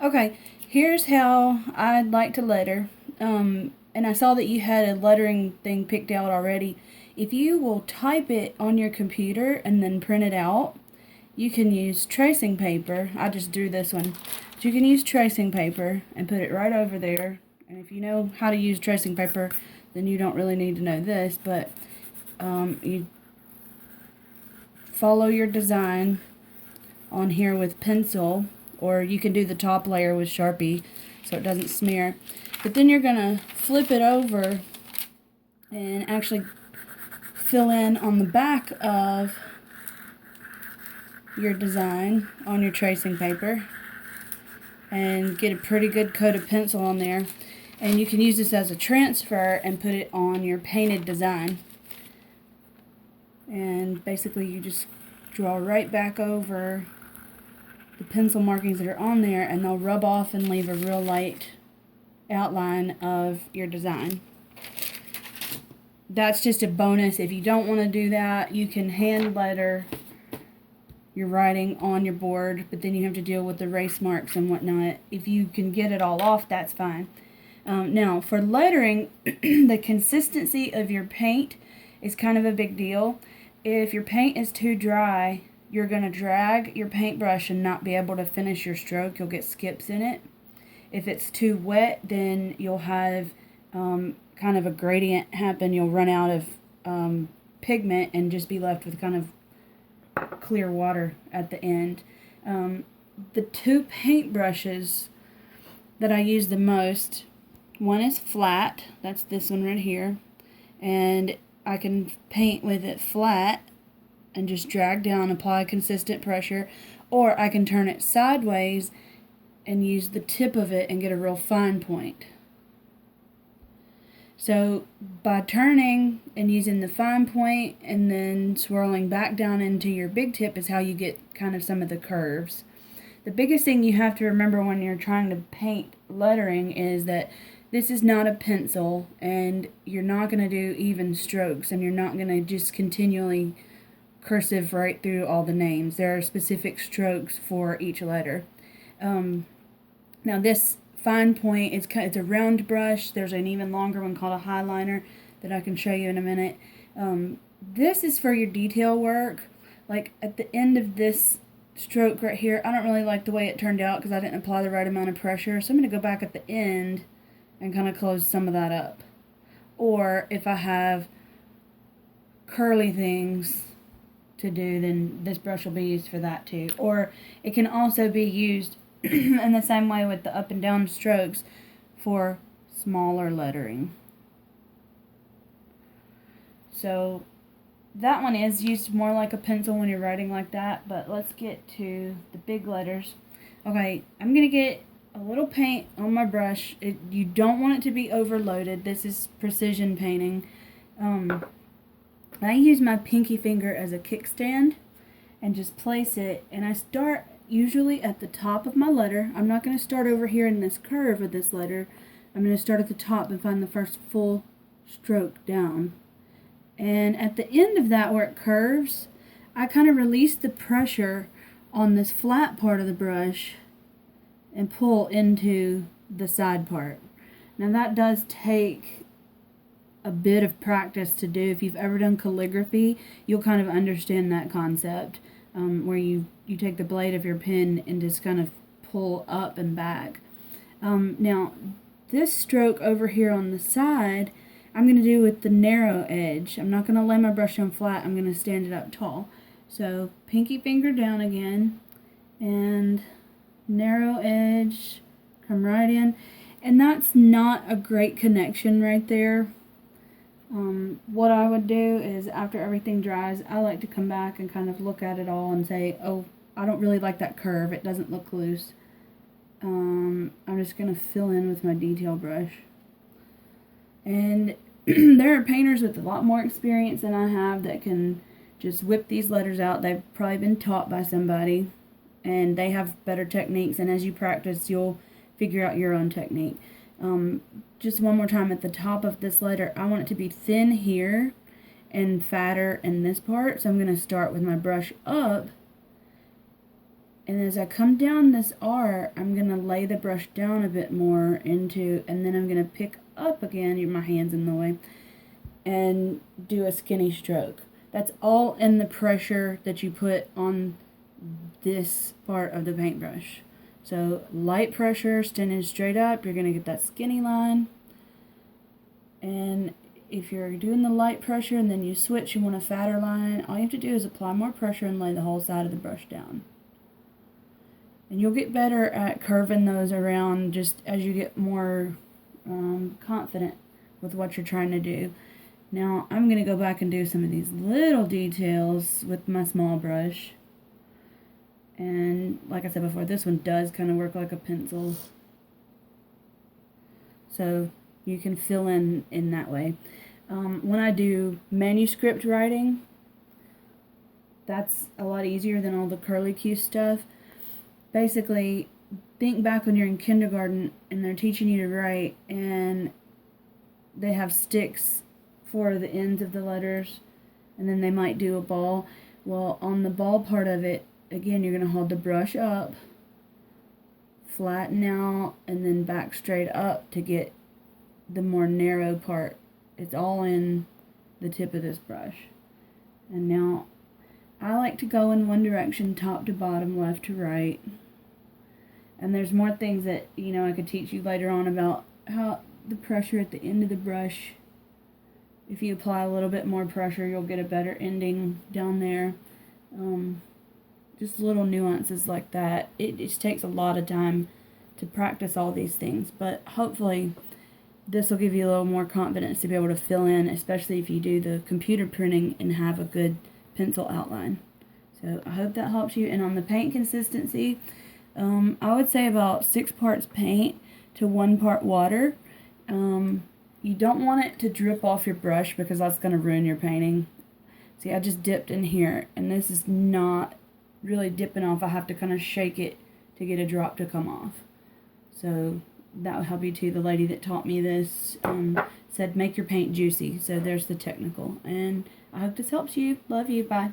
Okay, here's how I'd like to letter. And I saw that you had a lettering thing picked out already. If you will type it on your computer and then print it out, you can use tracing paper. I just drew this one. But you can use tracing paper and put it right over there. And if you know how to use tracing paper, then you don't really need to know this, but you follow your design on here with pencil, or you can do the top layer with Sharpie so it doesn't smear. But then you're gonna flip it over and actually fill in on the back of your design on your tracing paper and get a pretty good coat of pencil on there. And you can use this as a transfer and put it on your painted design. And basically you just draw right back over the pencil markings that are on there, and they'll rub off and leave a real light outline of your design. That's just a bonus. If you don't want to do that, you can hand letter your writing on your board, but then you have to deal with the erase marks and whatnot. If you can get it all off, that's fine. Now, for lettering, the consistency of your paint is kind of a big deal. If your paint is too dry, you're going to drag your paintbrush and not be able to finish your stroke. You'll get skips in it. If it's too wet, then you'll have kind of a gradient happen. You'll run out of pigment and just be left with kind of clear water at the end. The two paintbrushes that I use the most, one is flat. That's this one right here. And I can paint with it flat and just drag down, apply consistent pressure, or I can turn it sideways and use the tip of it and get a real fine point. So by turning and using the fine point and then swirling back down into your big tip is how you get kind of some of the curves. The biggest thing you have to remember when you're trying to paint lettering is that this is not a pencil, and you're not going to do even strokes, and you're not going to just continually cursive right through all the names. There are specific strokes for each letter. Now this fine point, it's a round brush. There's an even longer one called a highliner that I can show you in a minute. This is for your detail work. Like at the end of this stroke right here, I don't really like the way it turned out because I didn't apply the right amount of pressure. So I'm going to go back at the end and kind of close some of that up. Or if I have curly things to do, then this brush will be used for that too. Or it can also be used in the same way with the up and down strokes for smaller lettering. So that one is used more like a pencil when you're writing like that, but let's get to the big letters. Okay, I'm going to get a little paint on my brush. You don't want it to be overloaded. This is precision painting. I use my pinky finger as a kickstand and just place it, and I start usually at the top of my letter. I'm not going to start over here in this curve of this letter. I'm going to start at the top and find the first full stroke down. And at the end of that where it curves, I kind of release the pressure on this flat part of the brush and pull into the side part. Now that does take a bit of practice to do. If you've ever done calligraphy, you'll kind of understand that concept, where you take the blade of your pen and just kind of pull up and back. Now this stroke over here on the side, I'm going to do with the narrow edge. I'm not going to lay my brush on flat. I'm going to stand it up tall. So pinky finger down again and narrow edge, come right in. And that's not a great connection right there. What I would do is after everything dries, I like to come back and kind of look at it all and say, oh, I don't really like that curve. It doesn't look loose. I'm just going to fill in with my detail brush. And there are painters with a lot more experience than I have that can just whip these letters out. They've probably been taught by somebody, and they have better techniques, and as you practice, you'll figure out your own technique. Just one more time, at the top of this letter, I want it to be thin here and fatter in this part, so I'm going to start with my brush up And as I come down this R, I'm going to lay the brush down a bit more into, and then I'm going to pick up again, my hand's in the way, and do a skinny stroke. That's all in the pressure that you put on this part of the paintbrush. So light pressure, standing straight up, you're going to get that skinny line. And if you're doing the light pressure and then you switch, you want a fatter line, all you have to do is apply more pressure and lay the whole side of the brush down. And you'll get better at curving those around just as you get more confident with what you're trying to do. Now I'm going to go back and do some of these little details with my small brush. And like I said before, this one does kind of work like a pencil. So you can fill in that way. When I do manuscript writing, that's a lot easier than all the curly Q stuff. Basically, think back when you're in kindergarten and they're teaching you to write and they have sticks for the ends of the letters and then they might do a ball. Well, on the ball part of it, again, you're going to hold the brush up, flatten out, and then back straight up to get the more narrow part. It's all in the tip of this brush. And now I like to go in one direction, top to bottom, left to right. And there's more things that, I could teach you later on about how the pressure at the end of the brush, if you apply a little bit more pressure, you'll get a better ending down there. Just little nuances like that. It just takes a lot of time to practice all these things, but hopefully this will give you a little more confidence to be able to fill in, especially if you do the computer printing and have a good pencil outline. So I hope that helps you. And on the paint consistency, I would say about 6 parts paint to 1 part water. You don't want it to drip off your brush because that's going to ruin your painting. See, I just dipped in here, and this is not really dipping off. I have to kind of shake it to get a drop to come off. So that will help you too. The lady that taught me this said make your paint juicy. So there's the technical. And I hope this helps you. Love you. Bye.